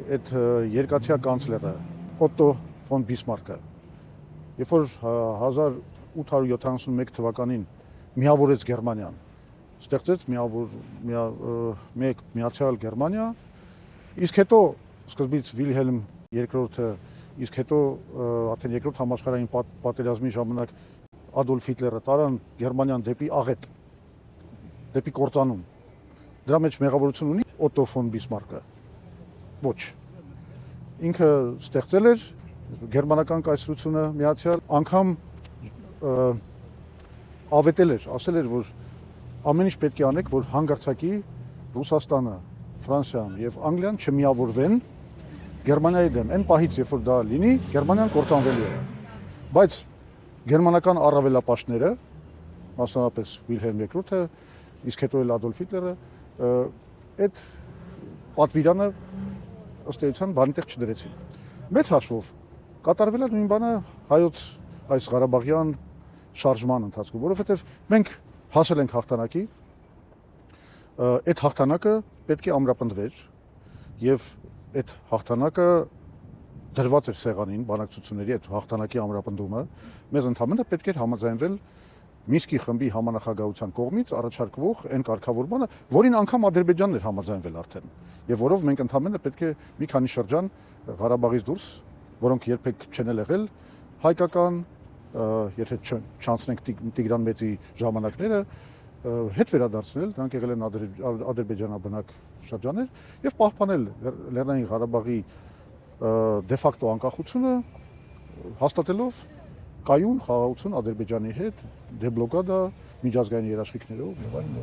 Այդ երկաթյա կանցլերը Օտտո ֆոն Բիսմարկը, երբ որ 1871 թվականին միավորեց Գերմանիան, ստեղծեց միացյալ Գերմանիա, իսկ հետո սկզբից Վիլհելմ II-ը, իսկ հետո արդեն երկրորդ համաշխարհային պատերազմի ժամանակ Ադոլֆ Հիտլերը տարան Գերմանիան դեպի աղետ, դեպի կործանում։ Դրա մեջ մեղավորություն ունի Օտտո ֆոն Բիսմարկը։ Ոչ։ Ինքը ստեղծել էր գերմանական կայսրությունը միացյալ, անգամ ավետել էր, ասել էր, որ ամեն ինչ պետք է անեք, որ հանգարցակի Ռուսաստանը, Ֆրանսիան եւ Անգլիան չմիավորվեն Գերմանիայի դեմ։ Այն պահից, երբ որ դա լինի, Գերմանիան կործանվելու է։ Բայց գերմանական առավելապաշտները, մասնավորապես Վիլհելմ II-ը, իսկ հետո էլ Ադոլֆ Հիտլերը, այդ պատվիրանը ըստ էության բանի տեղ չդրեցին։ Մեծ հաշվով կատարվել է նույն բանը հայոց այս Ղարաբաղյան շարժման ընթացքում, որովհետև մենք հասել ենք հաղթանակի, այդ հաղթանակը պետք է ամրապնդվեր եւ այդ հաղթանակը դրված էր սեղանին բանակցությունների այդ հաղթանակի ամրապնդումը, մեզ ընդհանրապես պետք էր համաձայնվել Մինսկի խմբի համանախագահության կողմից առաջարկվող այն կարգավորմանը, որին անգամ Ադրբեջանն էր համաձայնվել արդեն, եւ որով մենք ընդհանրապես պետք է մի քանի շրջան Ղարաբաղից դուրս, որոնք երբեք չեն եղել հայկական, եթե չանցնենք Տիգրան Մեծի ժամանակները, հետ վերադարձնել, դրանք եղել են ադրբեջանաբնակ շրջաններ եւ պահպանել Լեռնային Ղարաբաղի դե ֆակտո անկախությունը հաստատելով կայուն խաղաղություն Ադրբեջանի հետ, դեբլոկադա, միջազգային երաշխիքներով եւ այլն։